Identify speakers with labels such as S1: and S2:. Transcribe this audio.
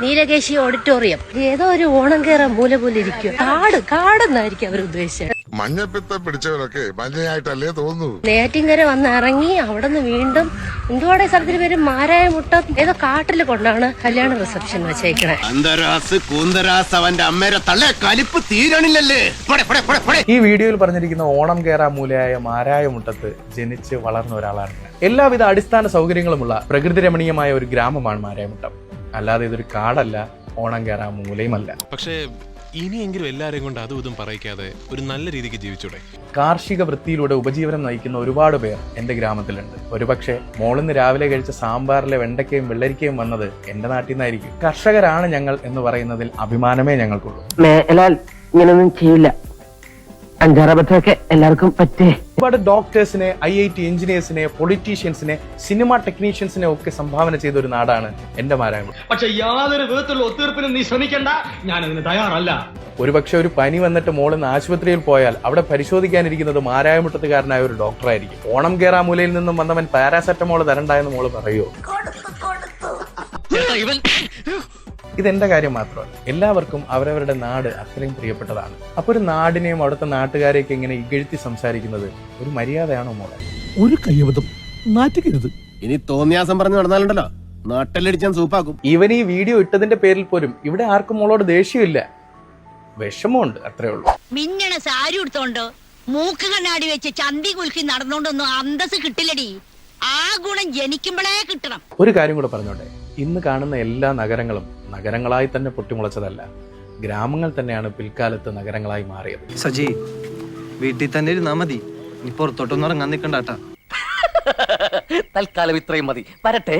S1: Neelakesi auditorium ഏതോ ഒരു ഓണം കേറ മൂല പോലെ ഇരിക്കും. കാടെന്നായിരിക്കും അവർ ഉദ്ദേശിച്ചത്.
S2: മഞ്ഞപ്പിത്തം പിടിച്ചവരൊക്കെ മഞ്ഞയായിട്ടല്ലേ തോന്നുന്നു.
S1: നെയ്യാറ്റിൻകര വന്ന് ഇറങ്ങി അവിടെ നിന്ന് വീണ്ടും എന്തുവാടെ സ്ഥലത്തിന് പേര് മാരായമുട്ടം ഏതോ കാട്ടിൽ കൊണ്ടാണ് കല്യാണ റിസപ്ഷൻ വെച്ചേക്കണേ.
S3: ഈ വീഡിയോയിൽ പറഞ്ഞിരിക്കുന്ന ഓണം കേറാ മൂലയായ മാരായമുട്ടത്ത് ജനിച്ച് വളർന്ന ഒരാളാണ്. എല്ലാവിധ അടിസ്ഥാന സൗകര്യങ്ങളുമുള്ള പ്രകൃതി രമണീയമായ ഒരു ഗ്രാമമാണ് മാരായമുട്ടം. അല്ലാതെ ഇതൊരു കാടല്ല, ഓണം കേറാ മൂലയുമല്ല.
S4: പക്ഷേ ഇനിയെങ്കിലും എല്ലാരെയും കൊണ്ട് അതും ഇതും പറയിക്കാതെ ഒരു നല്ല രീതിക്ക് ജീവിച്ചൂടെ?
S3: കാർഷിക വൃത്തിയിലൂടെ ഉപജീവനം നയിക്കുന്ന ഒരുപാട് പേർ എന്റെ ഗ്രാമത്തിലുണ്ട്. ഒരുപക്ഷെ മോളിന്ന് രാവിലെ കഴിച്ച സാമ്പാറിലെ വെണ്ടയ്ക്കയും വെള്ളരിക്കയും വന്നത് എന്റെ നാട്ടിൽ നിന്നായിരിക്കും. കർഷകരാണ് ഞങ്ങൾ എന്ന് പറയുന്നതിൽ അഭിമാനമേ ഞങ്ങൾക്കുള്ളൂ.
S5: ഇങ്ങനൊന്നും ചെയ്യില്ല, അഞ്ചാറബത്തൊക്കെ എല്ലാവർക്കും പറ്റേ.
S3: ഒരുപാട് ഡോക്ടേഴ്സിനെ, IIT എഞ്ചിനീയേഴ്സിനെ, പൊളിറ്റീഷ്യൻസിനെ, സിനിമ ടെക്നീഷ്യൻസിനെ ഒക്കെ സംഭാവന ചെയ്ത ഒരു നാടാണ് എന്റെ മാരായമുട്ടം.
S6: പക്ഷെ യാതൊരു വിധത്തിലുള്ള ഒത്തീർപ്പിനും നീ ശ്രമിക്കണ്ട, ഞാൻ അതിന് തയ്യാറല്ല.
S3: ഒരുപക്ഷെ ഒരു പനി വന്നിട്ട് മോളിന്ന് ആശുപത്രിയിൽ പോയാൽ അവിടെ പരിശോധിക്കാനിരിക്കുന്നത് മാരായമുട്ടത്തുകാരനായ ഒരു ഡോക്ടറായിരിക്കും. ഓണം കേറാ മൂലയിൽ നിന്നും വന്നവൻ പാരാസെറ്റമോൾ തരണ്ടായെന്ന് മോള് പറയുമോ? ഇതെന്റെ കാര്യം മാത്രമല്ല, എല്ലാവർക്കും അവരവരുടെ നാട് അത്രയും പ്രിയപ്പെട്ടതാണ്. അപ്പൊ ഒരു നാടിനെയും അവിടുത്തെ നാട്ടുകാരെയൊക്കെ ഇങ്ങനെ ഇകഴ്ത്തി സംസാരിക്കുന്നത് ഒരു മര്യാദയാണോ മോളെ?
S7: ഒരു കയ്യബദ്ധം നാറ്റുകരുത്.
S8: ഇനി തോന്നിയാസം പറഞ്ഞു നടന്നാലുണ്ടല്ലോ നാട്ടിലടിച്ചാൻ സൂപ്പാക്കും.
S3: ഇവൻ ഈ വീഡിയോ ഇട്ടതിന്റെ പേരിൽ പോലും ഇവിടെ ആർക്കും മോളോട് ദേഷ്യമില്ല, വിഷമമുണ്ട്, അത്രേ ഉള്ളൂ.
S9: മിന്നണ സാരി ഉടുത്തോണ്ട് മൂക്ക് കണ്ണാടി വെച്ച് ചന്തി കുലുക്കി നടന്നോണ്ടൊന്നും അന്തസ് കിട്ടില്ലടി. ആ ഗുണം ജനിക്കുമ്പോഴേ കിട്ടണം.
S3: ഒരു കാര്യം കൂടെ പറഞ്ഞോട്ടെ, ഇന്ന് കാണുന്ന എല്ലാ നഗരങ്ങളും നഗരങ്ങളായി തന്നെ പൊട്ടിമുളച്ചതല്ല, ഗ്രാമങ്ങൾ തന്നെയാണ് പിൽക്കാലത്ത് നഗരങ്ങളായി മാറിയത്.
S10: സജി, വീട്ടിൽ തന്നെ ഇരുന്നാ മതി, നീ പുറത്തോട്ടൊന്നും ഇറങ്ങാൻ നിൽക്കണ്ടാട്ടാ.
S5: തൽക്കാലം ഇത്രയും മതി, വരട്ടെ.